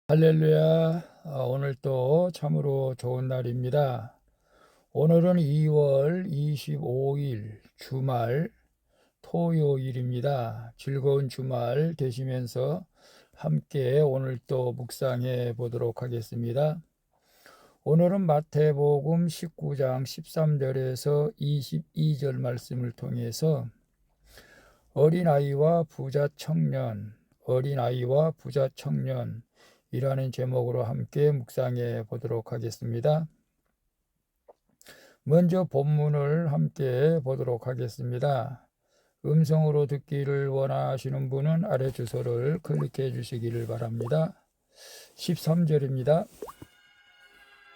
할렐루야. 오늘 또 참으로 좋은 날입니다. 오늘은 2월 25일 주말 토요일입니다. 즐거운 주말 되시면서 함께 오늘 또 묵상해 보도록 하겠습니다. 오늘은 마태복음 19장 13절에서 22절 말씀을 통해서 어린아이와 부자 청년, 어린아이와 부자 청년 이라는 제목으로 함께 묵상해 보도록 하겠습니다. 먼저 본문을 함께 보도록 하겠습니다. 음성으로 듣기를 원하시는 분은 아래 주소를 클릭해 주시기를 바랍니다. 13절입니다.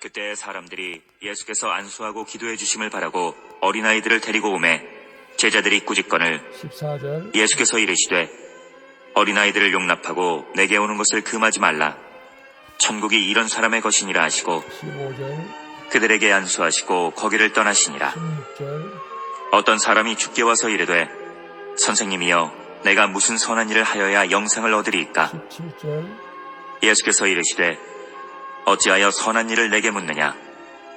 그때 사람들이 예수께서 안수하고 기도해 주심을 바라고 어린아이들을 데리고 오매 제자들이 꾸짖거늘 14절 예수께서 이르시되 어린아이들을 용납하고 내게 오는 것을 금하지 말라. 천국이 이런 사람의 것이니라 하시고 15절 그들에게 안수하시고 거기를 떠나시니라. 16절 어떤 사람이 주께 와서 이르되 선생님이여 내가 무슨 선한 일을 하여야 영생을 얻으리이까. 17절 예수께서 이르시되 어찌하여 선한 일을 내게 묻느냐.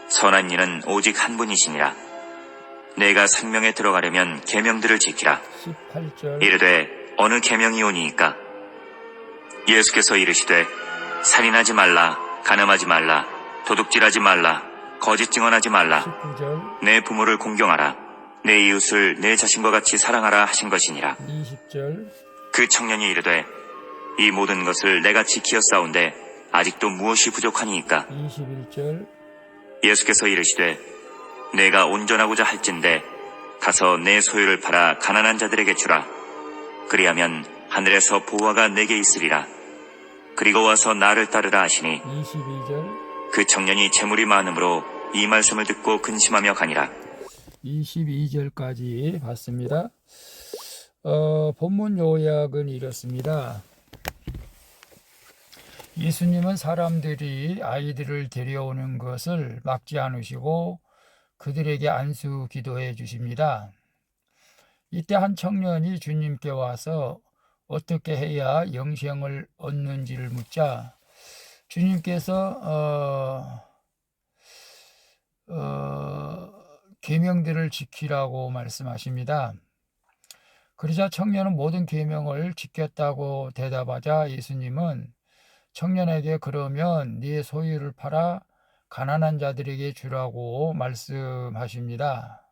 선한 일은 오직 한 분이시니라. 내가 생명에 들어가려면 계명들을 지키라. 18절 이르되 어느 계명이오니이까. 예수께서 이르시되 살인하지 말라, 간음하지 말라, 도둑질하지 말라, 거짓 증언하지 말라, 19절 내 부모를 공경하라, 내 이웃을 내 자신과 같이 사랑하라 하신 것이니라. 20절 그 청년이 이르되 이 모든 것을 내가 지키었사온데 아직도 무엇이 부족하니이까. 21절 예수께서 이르시되 내가 온전하고자 할진대 가서 내 소유를 팔아 가난한 자들에게 주라. 그리하면 하늘에서 보화가 내게 있으리라. 그리고 와서 나를 따르라 하시니 22절 그 청년이 재물이 많으므로 이 말씀을 듣고 근심하며 가니라. 22절까지 봤습니다. 본문 요약은 이렇습니다. 예수님은 사람들이 아이들을 데려오는 것을 막지 않으시고 그들에게 안수 기도해 주십니다. 이때 한 청년이 주님께 와서 어떻게 해야 영생을 얻는지를 묻자 주님께서 계명들을 지키라고 말씀하십니다. 그러자 청년은 모든 계명을 지켰다고 대답하자 예수님은 청년에게 그러면 네 소유를 팔아 가난한 자들에게 주라고 말씀하십니다.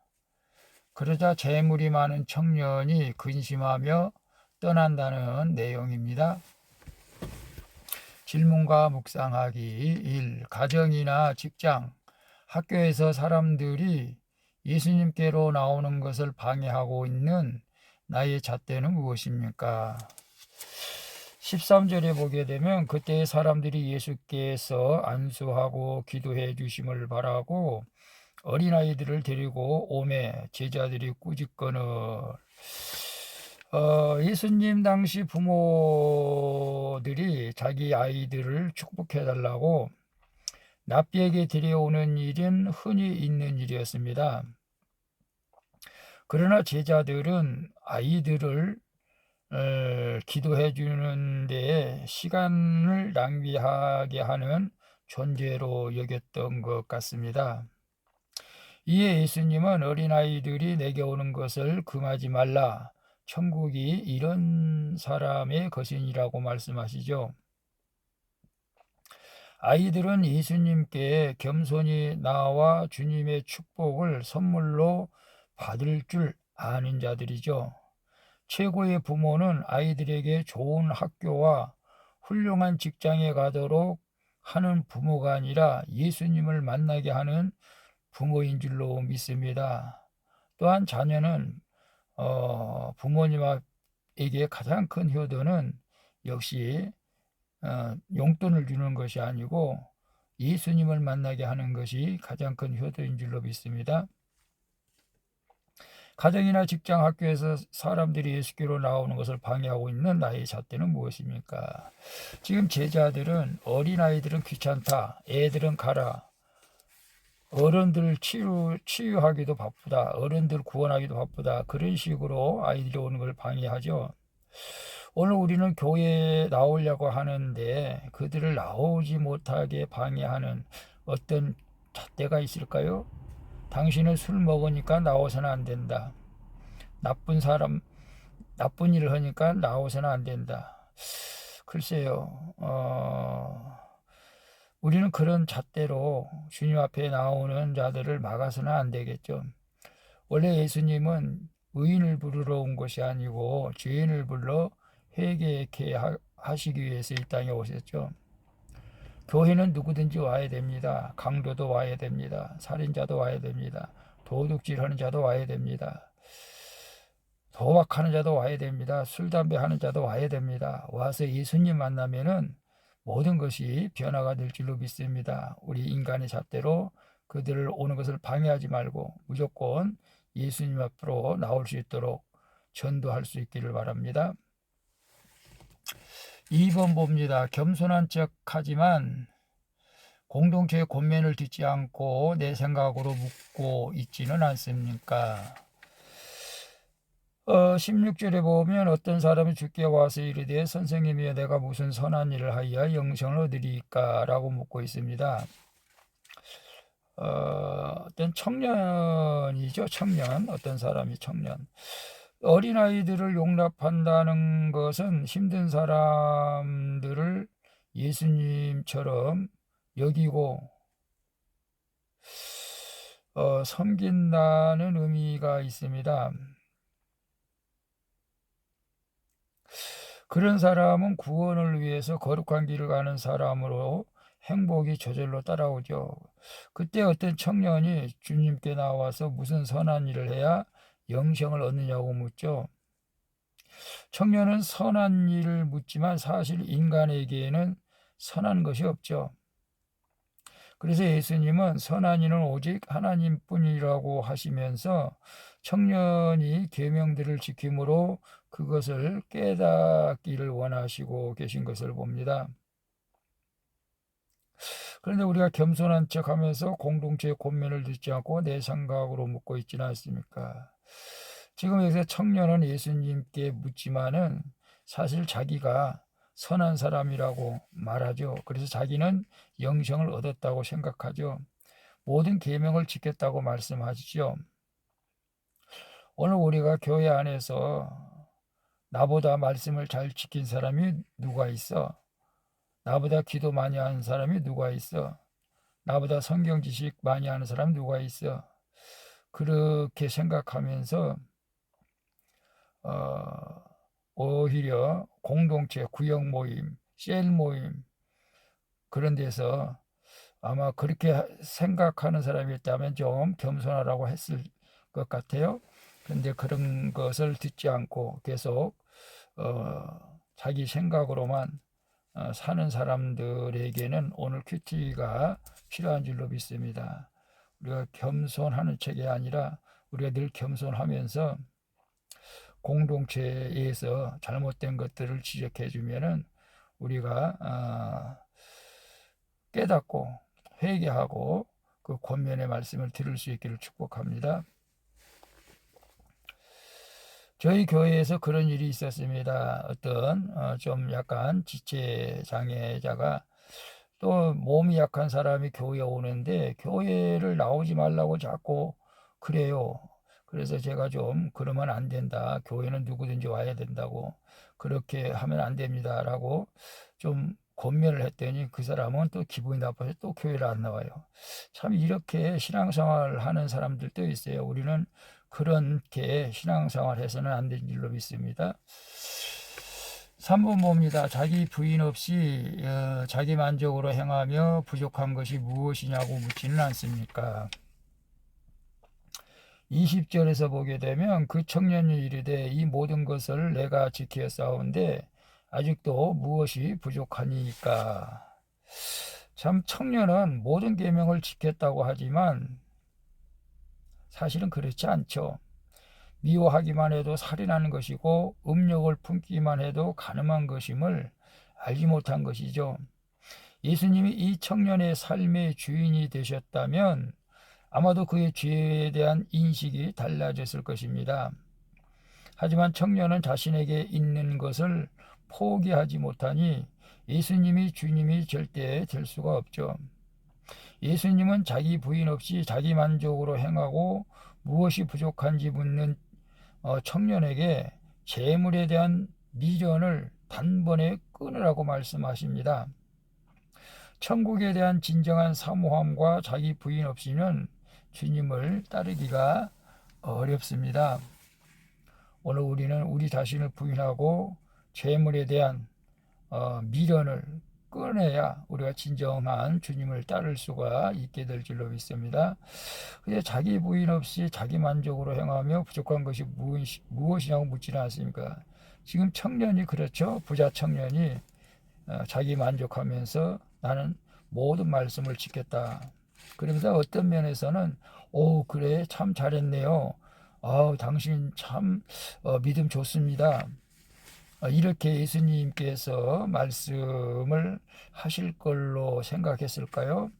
그러자 재물이 많은 청년이 근심하며 떠난다는 내용입니다. 질문과 묵상하기 1. 가정이나 직장, 학교에서 사람들이 예수님께로 나오는 것을 방해하고 있는 나의 잣대는 무엇입니까? 13절에 보게 되면 그때 사람들이 예수께서 안수하고 기도해 주심을 바라고 어린아이들을 데리고 오매 제자들이 꾸짖거늘. 예수님 당시 부모들이 자기 아이들을 축복해달라고 납비에게 데려오는 일은 흔히 있는 일이었습니다. 그러나 제자들은 아이들을 기도해 주는 데에 시간을 낭비하게 하는 존재로 여겼던 것 같습니다. 이에 예수님은 어린아이들이 내게 오는 것을 금하지 말라. 천국이 이런 사람의 것이니라고 말씀하시죠. 아이들은 예수님께 겸손히 나와 주님의 축복을 선물로 받을 줄 아는 자들이죠. 최고의 부모는 아이들에게 좋은 학교와 훌륭한 직장에 가도록 하는 부모가 아니라 예수님을 만나게 하는 부모인 줄로 믿습니다. 또한 자녀는 부모님에게 가장 큰 효도는 역시 용돈을 주는 것이 아니고 예수님을 만나게 하는 것이 가장 큰 효도인 줄로 믿습니다. 가정이나 직장, 학교에서 사람들이 예수께로 나오는 것을 방해하고 있는 나의 잣대는 무엇입니까? 지금 제자들은 어린아이들은 귀찮다, 애들은 가라, 어른들 치유하기도 바쁘다, 어른들 구원하기도 바쁘다, 그런 식으로 아이들이 오는 걸 방해하죠. 오늘 우리는 교회에 나오려고 하는데 그들을 나오지 못하게 방해하는 어떤 잣대가 있을까요? 당신은 술 먹으니까 나와서는 안 된다. 나쁜 일을 하니까 나와서는 안 된다. 글쎄요, 우리는 그런 잣대로 주님 앞에 나오는 자들을 막아서는 안 되겠죠. 원래 예수님은 의인을 부르러 온 것이 아니고 죄인을 불러 회개케 하시기 위해서 이 땅에 오셨죠. 교회는 누구든지 와야 됩니다. 강도도 와야 됩니다. 살인자도 와야 됩니다. 도둑질하는 자도 와야 됩니다. 도박하는 자도 와야 됩니다. 술, 담배 하는 자도 와야 됩니다. 와서 예수님 만나면은 모든 것이 변화가 될 줄로 믿습니다. 우리 인간의 잣대로 그들을 오는 것을 방해하지 말고 무조건 예수님 앞으로 나올 수 있도록 전도할 수 있기를 바랍니다. 2번 봅니다. 겸손한 척 하지만 공동체의 권면을 듣지 않고 내 생각으로 묻고 있지는 않습니까? 16절에 보면 어떤 사람이 주께 와서 이르되 선생님이여 내가 무슨 선한 일을 하여 영생을 얻으리까? 라고 묻고 있습니다. 어떤 청년이죠. 청년. 어떤 사람이 청년. 어린아이들을 용납한다는 것은 힘든 사람들을 예수님처럼 여기고 섬긴다는 의미가 있습니다. 그런 사람은 구원을 위해서 거룩한 길을 가는 사람으로 행복이 저절로 따라오죠. 그때 어떤 청년이 주님께 나와서 무슨 선한 일을 해야 영생을 얻느냐고 묻죠. 청년은 선한 일을 묻지만 사실 인간에게는 선한 것이 없죠. 그래서 예수님은 선한 이는 오직 하나님뿐이라고 하시면서 청년이 계명들을 지킴으로 그것을 깨닫기를 원하시고 계신 것을 봅니다. 그런데 우리가 겸손한 척하면서 공동체의 권면을 듣지 않고 내 생각으로 묻고 있지는 않습니까? 지금 여기서 청년은 예수님께 묻지만은 사실 자기가 선한 사람이라고 말하죠. 그래서 자기는 영생을 얻었다고 생각하죠. 모든 계명을 지켰다고 말씀하시죠. 오늘 우리가 교회 안에서 나보다 말씀을 잘 지킨 사람이 누가 있어? 나보다 기도 많이 하는 사람이 누가 있어? 나보다 성경 지식 많이 하는 사람이 누가 있어? 그렇게 생각하면서 오히려 공동체, 구역 모임, 셀 모임 그런 데서 아마 그렇게 생각하는 사람이 있다면 좀 겸손하라고 했을 것 같아요. 그런데 그런 것을 듣지 않고 계속 자기 생각으로만 사는 사람들에게는 오늘 큐티가 필요한 줄로 믿습니다. 우리가 겸손하는 척이 아니라 우리가 늘 겸손하면서 공동체에서 잘못된 것들을 지적해 주면은 우리가 깨닫고 회개하고 그 권면의 말씀을 들을 수 있기를 축복합니다. 저희 교회에서 그런 일이 있었습니다. 어떤 좀 약간 지체 장애자가 또 몸이 약한 사람이 교회에 오는데 교회를 나오지 말라고 자꾸 그래요. 그래서 제가 좀 그러면 안 된다. 교회는 누구든지 와야 된다고. 그렇게 하면 안 됩니다라고 좀 권면을 했더니 그 사람은 또 기분이 나빠서 또 교회를 안 나와요. 참 이렇게 신앙생활 하는 사람들도 있어요. 우리는 그렇게 신앙생활 해서는 안 될 줄로 믿습니다. 3번 봅니다. 자기 부인 없이 자기 만족으로 행하며 부족한 것이 무엇이냐고 묻지는 않습니까? 20절에서 보게 되면 그 청년이 이르되 이 모든 것을 내가 지켜 싸운데 아직도 무엇이 부족하니까. 참 청년은 모든 계명을 지켰다고 하지만 사실은 그렇지 않죠. 미워하기만 해도 살인하는 것이고 음욕을 품기만 해도 간음한 것임을 알지 못한 것이죠. 예수님이 이 청년의 삶의 주인이 되셨다면 아마도 그의 죄에 대한 인식이 달라졌을 것입니다. 하지만 청년은 자신에게 있는 것을 포기하지 못하니 예수님이 주님이 절대 될 수가 없죠. 예수님은 자기 부인 없이 자기 만족으로 행하고 무엇이 부족한지 묻는 청년에게 재물에 대한 미련을 단번에 끊으라고 말씀하십니다. 천국에 대한 진정한 사모함과 자기 부인 없이는 주님을 따르기가 어렵습니다. 오늘 우리는 우리 자신을 부인하고 재물에 대한 미련을 끊어야 우리가 진정한 주님을 따를 수가 있게 될 줄로 믿습니다. 근데 자기 부인 없이 자기 만족으로 행하며 부족한 것이 무엇이냐고 묻지는 않습니까? 지금 청년이 그렇죠. 부자 청년이 자기 만족하면서 나는 모든 말씀을 지켰다. 그러면서 어떤 면에서는 그래 참 잘했네요. 당신 참 믿음 좋습니다. 이렇게 예수님께서 말씀을 하실 걸로 생각했을까요?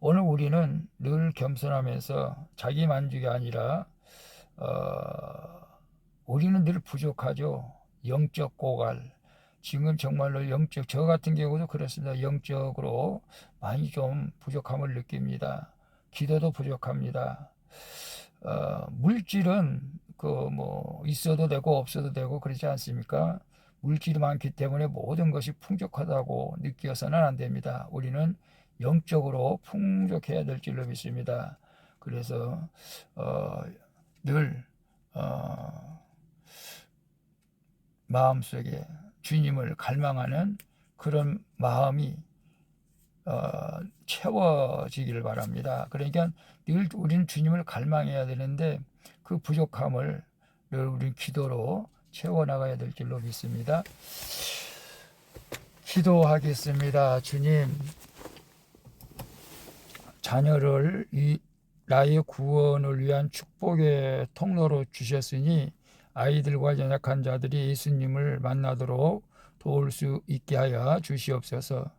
오늘 우리는 늘 겸손하면서 자기 만족이 아니라 우리는 늘 부족하죠. 영적 고갈. 지금 정말로 저 같은 경우도 그렇습니다. 영적으로 많이 좀 부족함을 느낍니다. 기도도 부족합니다. 물질은 있어도 되고 없어도 되고 그렇지 않습니까? 물질이 많기 때문에 모든 것이 풍족하다고 느껴서는 안 됩니다. 우리는 영적으로 풍족해야 될 줄로 믿습니다. 그래서 늘 마음속에 주님을 갈망하는 그런 마음이 채워지기를 바랍니다. 그러니까 늘 우리는 주님을 갈망해야 되는데 그 부족함을 늘 우리 기도로 채워나가야 될 줄로 믿습니다. 기도하겠습니다. 주님, 자녀를 나의 구원을 위한 축복의 통로로 주셨으니 아이들과 연약한 자들이 예수님을 만나도록 도울 수 있게 하여 주시옵소서.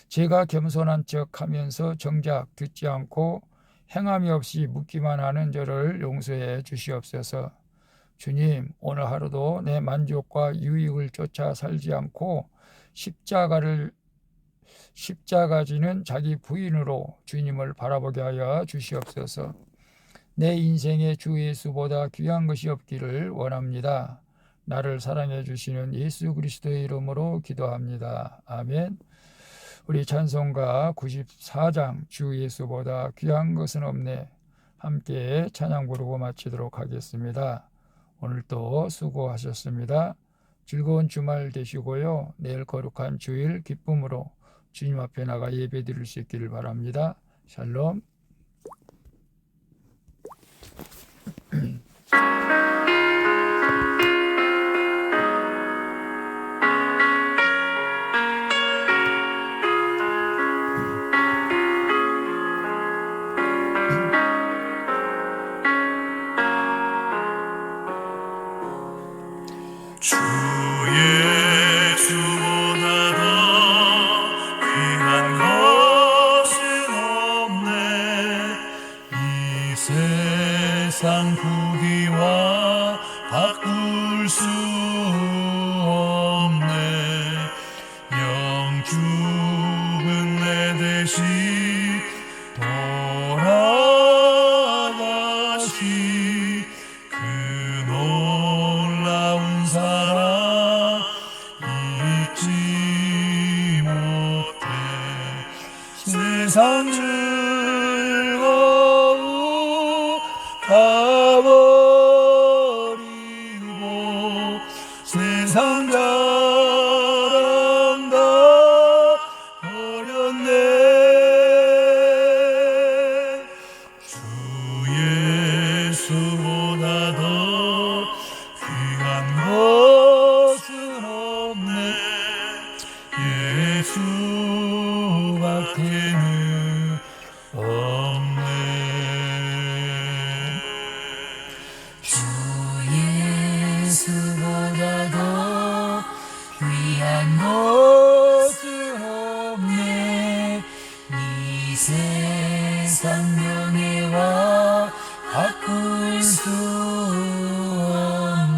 제가 겸손한 척 하면서 정작 듣지 않고 행함이 없이 묻기만 하는 저를 용서해 주시옵소서. 주님, 오늘 하루도 내 만족과 유익을 쫓아 살지 않고 십자가 지는 자기 부인으로 주님을 바라보게 하여 주시옵소서. 내 인생에 주 예수보다 귀한 것이 없기를 원합니다. 나를 사랑해 주시는 예수 그리스도의 이름으로 기도합니다. 아멘. 우리 찬송가 94장 주 예수보다 귀한 것은 없네 함께 찬양 부르고 마치도록 하겠습니다. 오늘도 수고하셨습니다. 즐거운 주말 되시고요. 내일 거룩한 주일 기쁨으로 주님 앞에 나가 예배 드릴 수 있기를 바랍니다. 샬롬. 주 예수보다 더 귀한 것은 없네. 이 세상 부귀와 바꿀 수 없네. 영죽은 내 대신 돌아가시 그 놀라운 사랑 잊지 못해. 세상 즐거움 다 버리고 세상 자랑 다 버렸네. 주 예수보다 더 귀한 것은 없네. 예수밖에는 없네. 주 예수보다 더 귀한 것은 없네. 이 세상 명예와 바꿀 수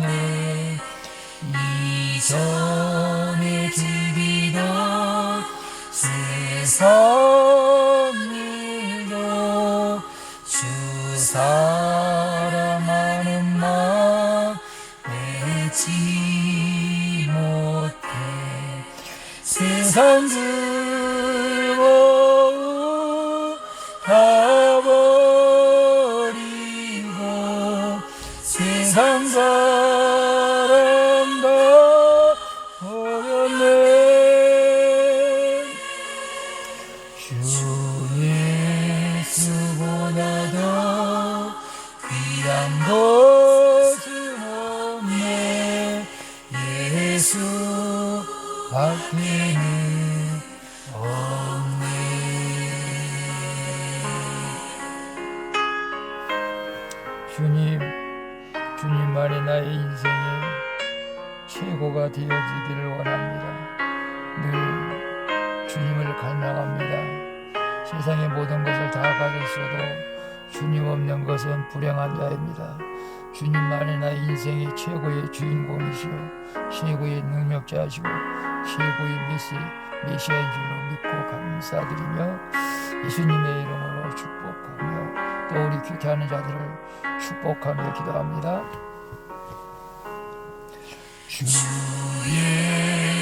없네. 세상 일도 주 사랑하는 마음 잊지 못해 세상 즐거움 다 버리고 세상 사랑 다 버렸네 주 예수보다 더 귀한 것은 없네 예수 밖에는 없네 주님만이 나의 인생의 최고가 되어지기를 원합니다. 늘 주님을 갈망합니다. 세상의 모든 것을 다 가졌어도 주님 없는 것은 불행한 자입니다. 주님만이 나의 인생의 최고의 주인공이시오 최고의 능력자시고 최고의 메시아인 줄로 믿고 감사드리며 예수님의 이름으로 축복하며 또 우리 귀태하는 자들을 축복하며 기도합니다. 주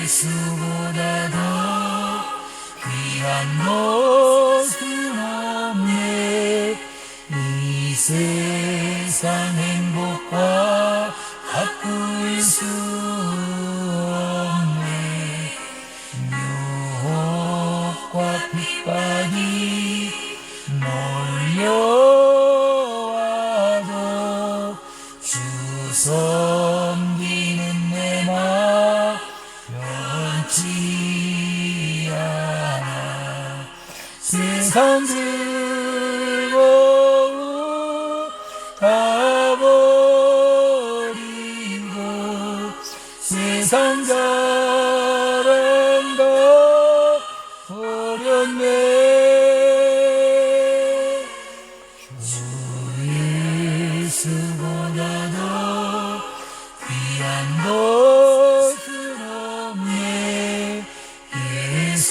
예수보다 더 귀한 것은 없네 이 세상 행복과 바꿀 수 없네 유혹과 핍박이 몰려와도 주 섬기는 내 마음 변치 않아 세상 즐거움 다 버리고 세상 자랑 다 버렸네 주 예수보다 더 귀한 것은 없네 예수